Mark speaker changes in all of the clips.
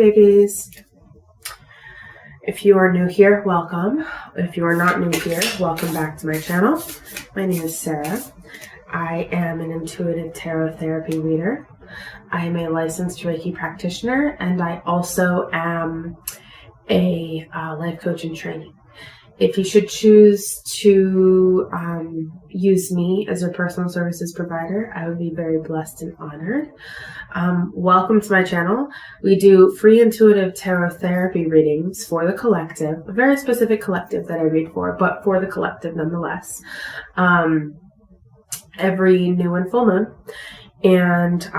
Speaker 1: babies. If you are new here, welcome. If you are not new here, welcome back to my channel. My name is Sarah. I am an intuitive tarot therapy reader. I am a licensed Reiki practitioner, and I also am a life coach in training. If you should choose to use me as your personal services provider, I would be very blessed and honored. Welcome to my channel. We do free intuitive tarot therapy readings for the collective, a very specific collective that I read for, but for the collective nonetheless, every new and full moon. And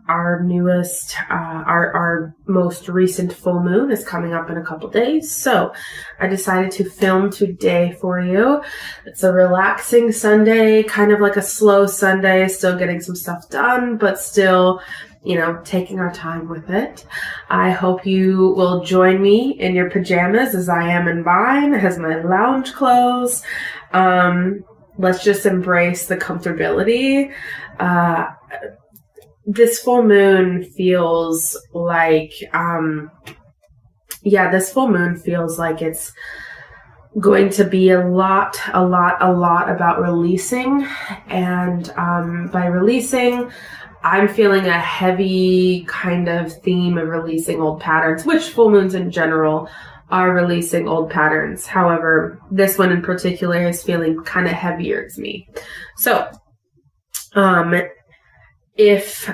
Speaker 1: our newest, our most recent full moon is coming up in a couple days. So I decided to film today for you. It's a relaxing Sunday, kind of like a slow Sunday, still getting some stuff done, but still, you know, taking our time with it. I hope you will join me in your pajamas as I am in mine, as my lounge clothes. Let's just embrace the comfortability. This full moon feels like, this full moon feels like it's going to be a lot about releasing. And by releasing, I'm feeling a heavy kind of theme of releasing old patterns, which full moons in general are releasing old patterns. However, this one in particular is feeling kind of heavier to me. So, if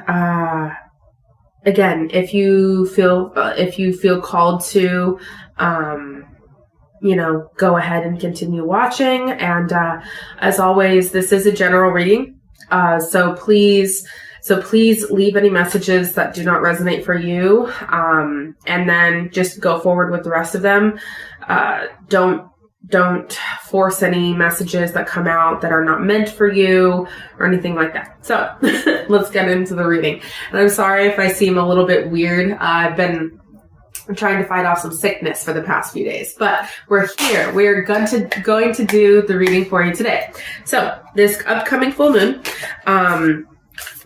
Speaker 1: you feel called to, go ahead and continue watching. And as always, this is a general reading. So please leave any messages that do not resonate for you, and then just go forward with the rest of them. Don't force any messages that come out that are not meant for you or anything like that. So let's get into the reading. And I'm sorry if I seem a little bit weird. I've been trying to fight off some sickness for the past few days, but we're here. We're going to do the reading for you today. So this upcoming full moon,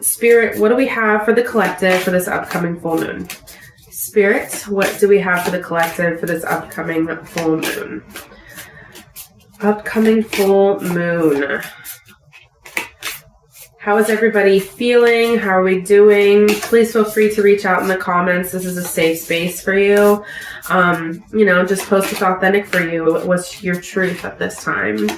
Speaker 1: Spirit, what do we have for the collective for this upcoming full moon? Spirit, what do we have for the collective for this upcoming full moon? Upcoming full moon. How is everybody feeling? How are we doing? Please feel free to reach out in the comments. This is a safe space for you. Just post what's authentic for you. What's your truth at this time?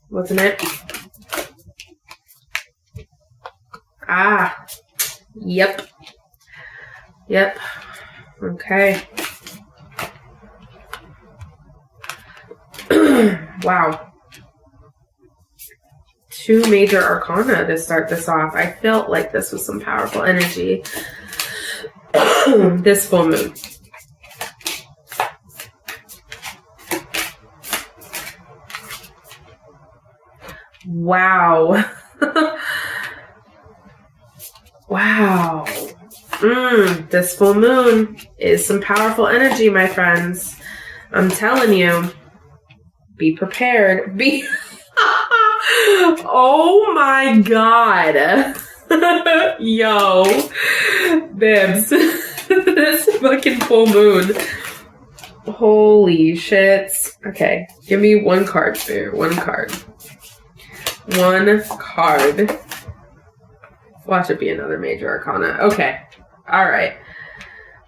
Speaker 1: Wasn't it? Yep. Okay. Wow. 2 major arcana to start this off. I felt like this was some powerful energy. This full moon. Wow. Wow. This full moon is some powerful energy, my friends. I'm telling you. Be prepared. Oh my God. Yo. Bibs. This fucking full moon. Holy shit. Okay. Give me one card, Spirit. One card. Watch it be another major arcana. Okay. All right.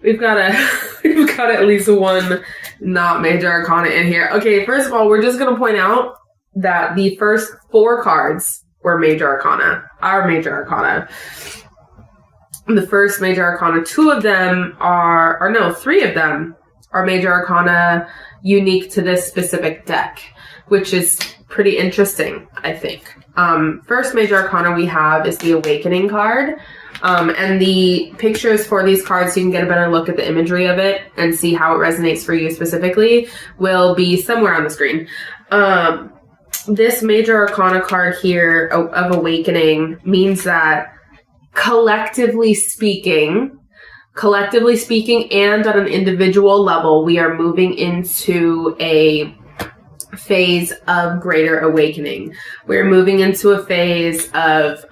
Speaker 1: We've got at least one not major arcana in here. Okay, first of all, we're just going to point out that the first 4 cards were major arcana, our major arcana. The first major arcana, 3 of them are major arcana unique to this specific deck, which is pretty interesting, I think. First major arcana we have is the Awakening card. And the pictures for these cards, so you can get a better look at the imagery of it and see how it resonates for you specifically, will be somewhere on the screen. This major arcana card here of Awakening means that collectively speaking and on an individual level, we are moving into a phase of greater awakening. We're moving into a phase of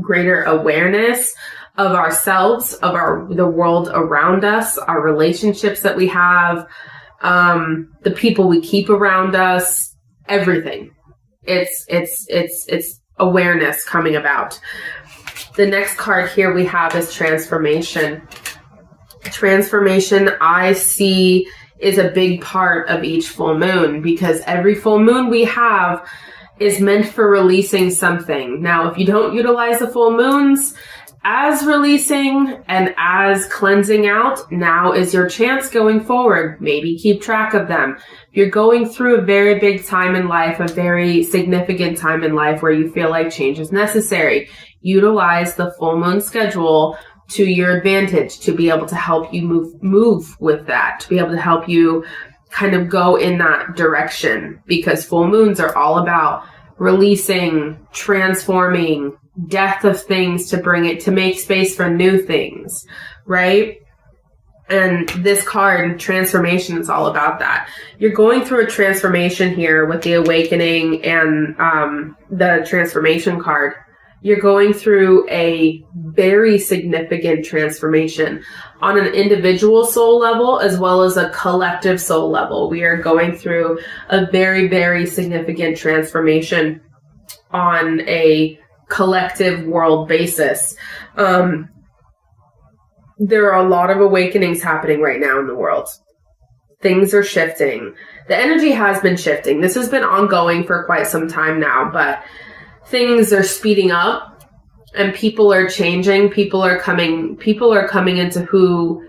Speaker 1: greater awareness of ourselves, of the world around us, our relationships that we have, the people we keep around us, everything. It's awareness coming about. The next card here we have is transformation. Transformation, I see, is a big part of each full moon, because every full moon we have is meant for releasing something. Now, if you don't utilize the full moons as releasing and as cleansing out, now is your chance going forward. Maybe keep track of them. If you're going through a very big time in life, a very significant time in life where you feel like change is necessary, utilize the full moon schedule to your advantage to be able to help you move with that, to be able to help you kind of go in that direction, because full moons are all about releasing, transforming, death of things to make space for new things, right? And this card, transformation, is all about that. You're going through a transformation here with the awakening and the transformation card. You're going through a very significant transformation on an individual soul level as well as a collective soul level. We are going through a very, very significant transformation on a collective world basis. There are a lot of awakenings happening right now in the world. Things are shifting. The energy has been shifting. This has been ongoing for quite some time now, but things are speeding up and people are changing. People are coming into who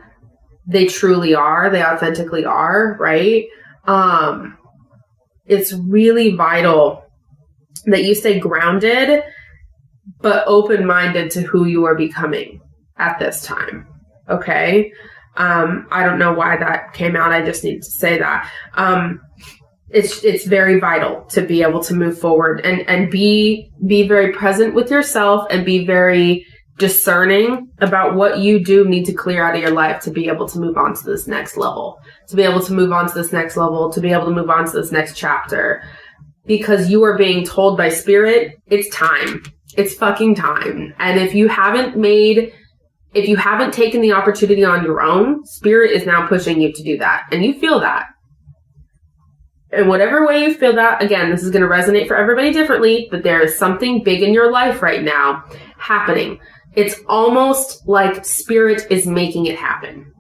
Speaker 1: they truly are. They authentically are, right? It's really vital that you stay grounded, but open-minded to who you are becoming at this time. Okay. I don't know why that came out. I just need to say that. It's very vital to be able to move forward and be very present with yourself and be very discerning about what you do need to clear out of your life to be able to move on to this next level, to be able to move on to this next level, to be able to move on to this next chapter, because you are being told by spirit, it's time. It's fucking time. And if you haven't taken the opportunity on your own, spirit is now pushing you to do that. And you feel that. And whatever way you feel that, again, this is going to resonate for everybody differently, but there is something big in your life right now happening. It's almost like spirit is making it happen.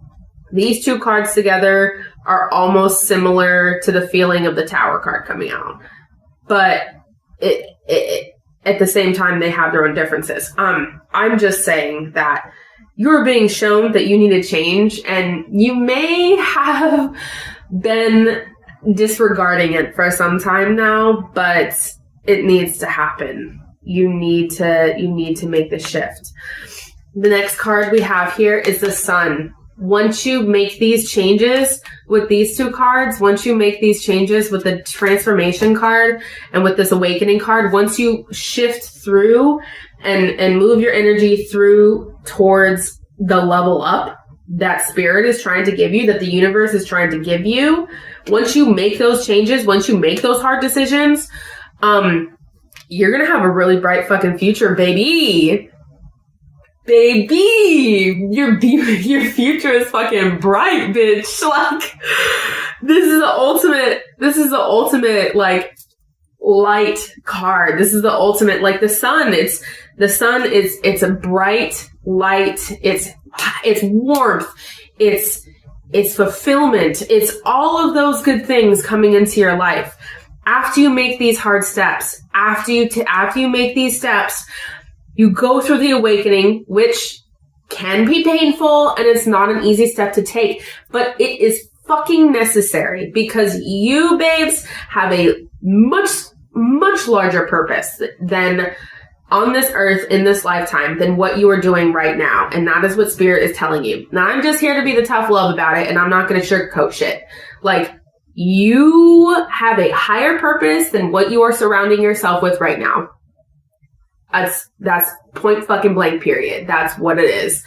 Speaker 1: These two cards together are almost similar to the feeling of the Tower card coming out. But at the same time, they have their own differences. I'm just saying that you're being shown that you need to change, and you may have been disregarding it for some time now, but it needs to happen. You need to make the shift. The next card we have here is the Sun. Once you make these changes with these two cards, once you make these changes with the transformation card and with this awakening card, once you shift through and move your energy through towards the level up that spirit is trying to give you, that the universe is trying to give you, once you make those changes, once you make those hard decisions, you're going to have a really bright fucking future, baby. Baby, your future is fucking bright, bitch. Like, this is the ultimate, like, light card. This is the ultimate, like, the sun. It's a bright light. It's warmth. It's fulfillment. It's all of those good things coming into your life. After you make these hard steps, after you make these steps, you go through the awakening, which can be painful, and it's not an easy step to take, but it is fucking necessary, because you, babes, have a much, much larger purpose than on this earth in this lifetime than what you are doing right now. And that is what spirit is telling you. Now, I'm just here to be the tough love about it, and I'm not going to sugarcoat shit. Like, you have a higher purpose than what you are surrounding yourself with right now. That's point fucking blank, period. That's what it is.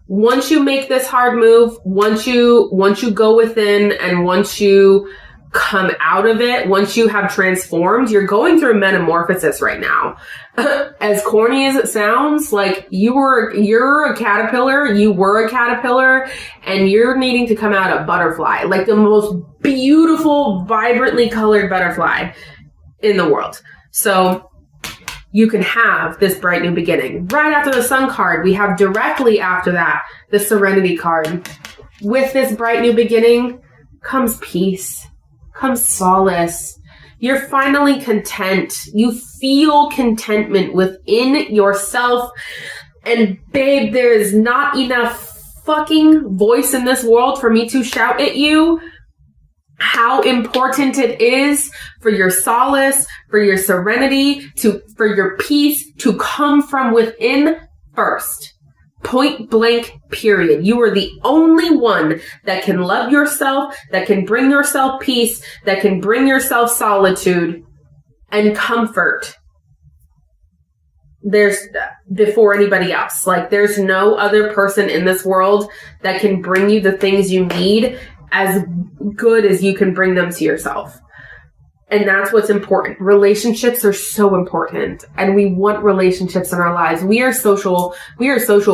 Speaker 1: Once you make this hard move, once you go within, and once you come out of it, once you have transformed, you're going through metamorphosis right now. As corny as it sounds, like you're a caterpillar, you were a caterpillar, and you're needing to come out a butterfly, like the most beautiful, vibrantly colored butterfly in the world. So you can have this bright new beginning. Right after the Sun card, we have directly after that the Serenity card. With this bright new beginning comes peace, comes solace. You're finally content. You feel contentment within yourself. And babe, there is not enough fucking voice in this world for me to shout at you how important it is for your solace, for your serenity, for your peace to come from within first. Point blank, period. You are the only one that can love yourself, that can bring yourself peace, that can bring yourself solitude and comfort. Before anybody else. Like, there's no other person in this world that can bring you the things you need as good as you can bring them to yourself. And that's what's important. Relationships are so important, and we want relationships in our lives. We are social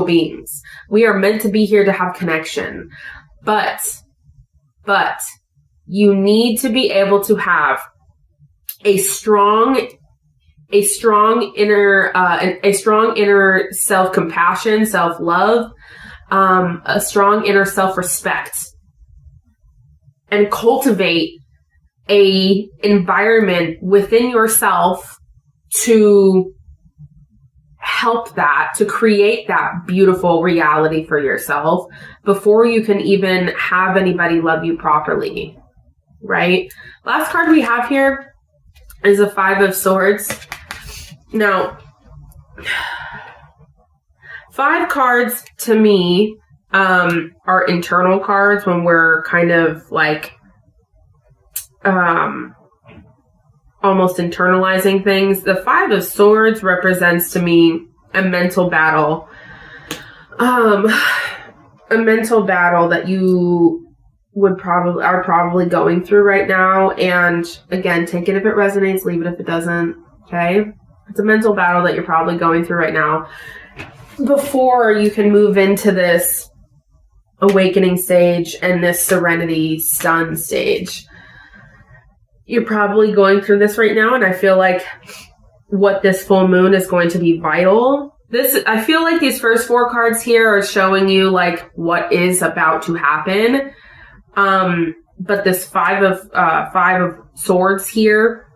Speaker 1: beings. We are meant to be here to have connection. But you need to be able to have a strong inner self-compassion, self-love, a strong inner self-respect, and cultivate a environment within yourself to help that, to create that beautiful reality for yourself before you can even have anybody love you properly, right? Last card we have here is a 5 of Swords. Now, 5 cards to me are internal cards when we're kind of like almost internalizing things. The 5 of Swords represents to me a mental battle. A mental battle that you are probably going through right now. And again, take it if it resonates, leave it if it doesn't. Okay? It's a mental battle that you're probably going through right now before you can move into this awakening stage and this serenity sun stage. You're probably going through this right now, and I feel like what this full moon is going to be vital. I feel like these first 4 cards here are showing you like what is about to happen. But this 5 of Swords here,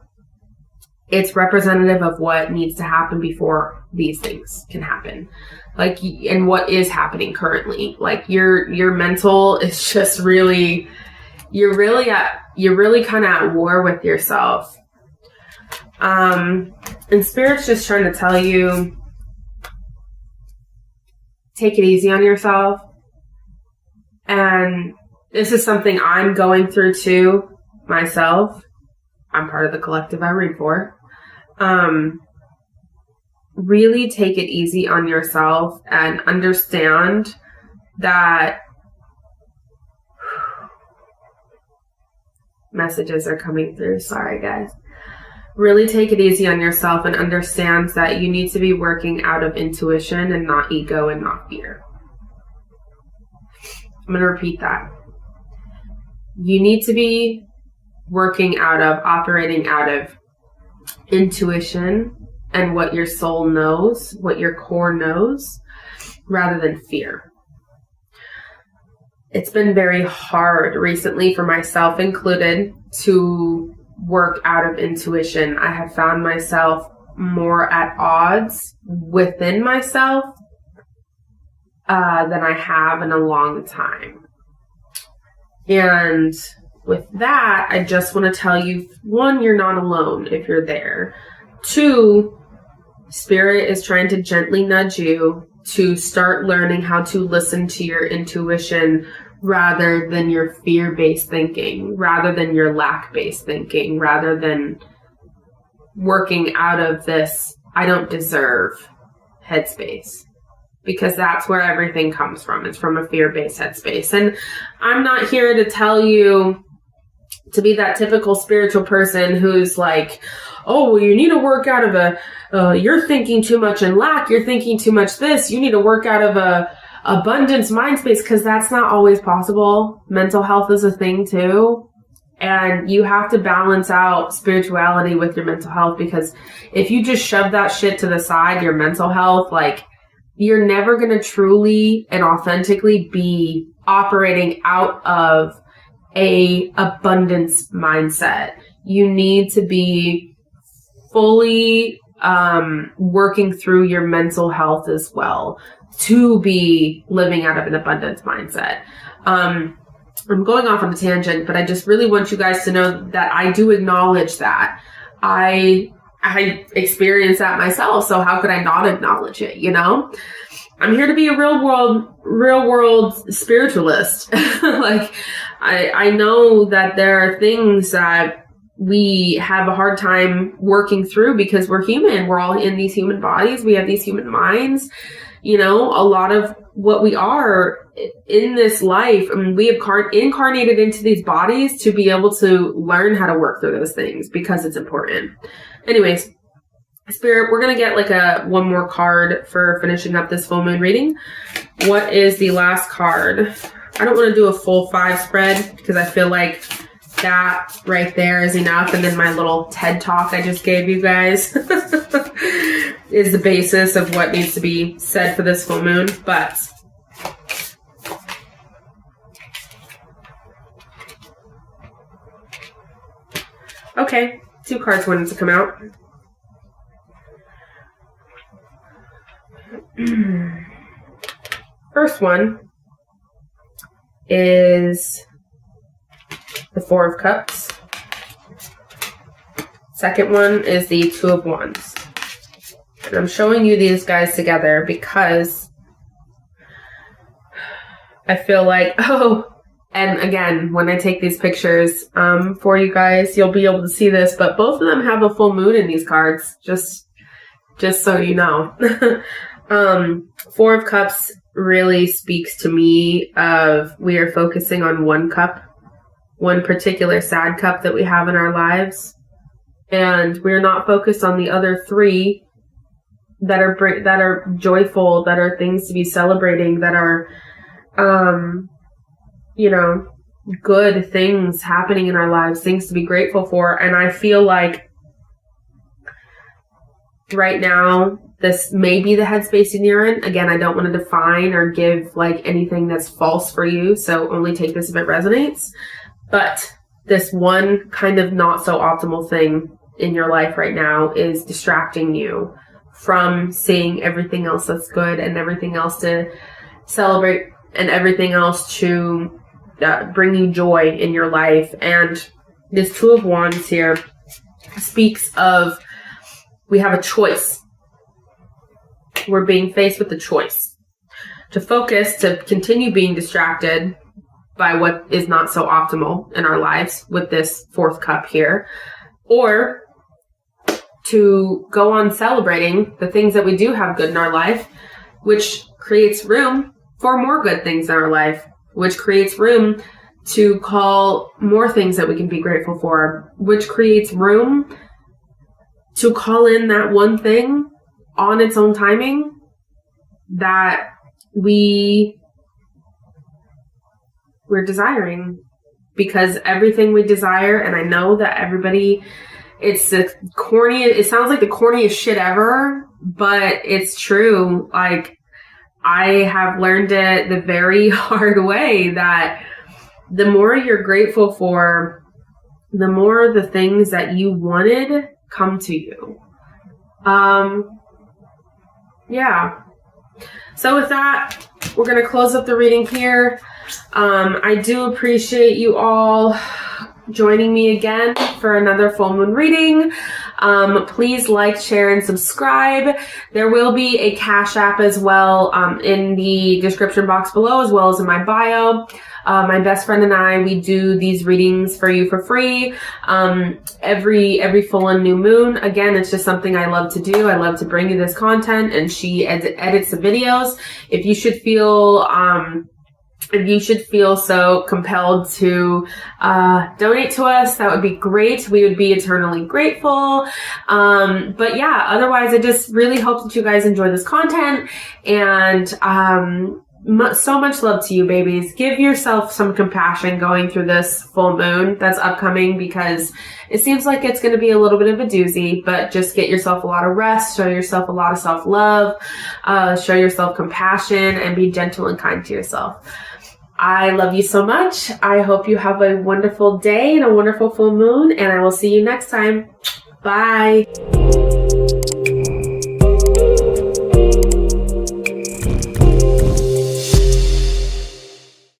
Speaker 1: it's representative of what needs to happen before these things can happen. Like, and what is happening currently. Like your mental is just really, you're really kind of at war with yourself. And Spirit's just trying to tell you, take it easy on yourself. And this is something I'm going through too, myself. I'm part of the collective I read for. Really take it easy on yourself and understand that messages are coming through. Sorry, guys. Really take it easy on yourself and understand that you need to be working out of intuition and not ego and not fear. I'm going to repeat that. You need to be operating out of intuition and what your soul knows, what your core knows, rather than fear. It's been very hard recently for myself included to work out of intuition. I have found myself more at odds within myself than I have in a long time. And with that, I just want to tell you, 1, you're not alone if you're there. 2, Spirit is trying to gently nudge you to start learning how to listen to your intuition rather than your fear-based thinking, rather than your lack-based thinking, rather than working out of this I don't deserve headspace. Because that's where everything comes from. It's from a fear-based headspace. And I'm not here to tell you to be that typical spiritual person who's like, oh, well, you need to work out of you're thinking too much in lack. You're thinking too much this. You need to work out of a abundance mind space, because that's not always possible. Mental health is a thing too. And you have to balance out spirituality with your mental health, because if you just shove that shit to the side, your mental health, like, you're never going to truly and authentically be operating out of a abundance mindset. You need to be fully working through your mental health as well to be living out of an abundance mindset. I'm going off on a tangent, but I just really want you guys to know that I do acknowledge that. I experienced that myself, so how could I not acknowledge it, you know? I'm here to be a real world spiritualist. Like, I know that there are things that we have a hard time working through because we're human. We're all in these human bodies. We have these human minds. You know, a lot of what we are in this life, I mean, we have incarnated into these bodies to be able to learn how to work through those things, because it's important. Anyways, Spirit, we're going to get like one more card for finishing up this full moon reading. What is the last card? I don't want to do a full 5 spread because I feel like that right there is enough. And then my little TED talk I just gave you guys is the basis of what needs to be said for this full moon. But okay, 2 cards wanted to come out. First one is the 4 of Cups. Second one is the 2 of Wands. And I'm showing you these guys together because I feel like, and again, when I take these pictures for you guys, you'll be able to see this, but both of them have a full moon in these cards, just so you know. 4 of Cups really speaks to me of we are focusing on one cup, one particular sad cup that we have in our lives, and we're not focused on the other 3 that are joyful, that are things to be celebrating, that are good things happening in our lives, things to be grateful for. And I feel like right now, this may be the headspace you're in. Again, I don't want to define or give like anything that's false for you, so only take this if it resonates. But this one kind of not so optimal thing in your life right now is distracting you from seeing everything else that's good and everything else to celebrate and everything else to bring you joy in your life. And this 2 of Wands here speaks of we have a choice. We're being faced with the choice to focus, to continue being distracted by what is not so optimal in our lives with this 4th cup here, or to go on celebrating the things that we do have good in our life, which creates room for more good things in our life, which creates room to call more things that we can be grateful for, which creates room to call in that one thing on its own timing that we're desiring. Because everything we desire, and I know that everybody, it sounds like the corniest shit ever, but it's true. Like, I have learned it the very hard way that the more you're grateful for, the more the things that you wanted come to you. Yeah. So with that, we're going to close up the reading here. I do appreciate you all joining me again for another full moon reading. Please like, share, and subscribe. There will be a Cash App as well in the description box below, as well as in my bio. My best friend and I, we do these readings for you for free every full and new moon. Again, it's just something I love to do. I love to bring you this content, and she edits the videos. If you should feel if you should feel so compelled to donate to us, that would be great. We would be eternally grateful. But yeah, otherwise, I just really hope that you guys enjoy this content, and so much love to you, babies. Give yourself some compassion going through this full moon that's upcoming, because it seems like it's going to be a little bit of a doozy, but just get yourself a lot of rest, show yourself a lot of self-love, show yourself compassion, and be gentle and kind to yourself. I love you so much. I hope you have a wonderful day and a wonderful full moon, and I will see you next time. Bye.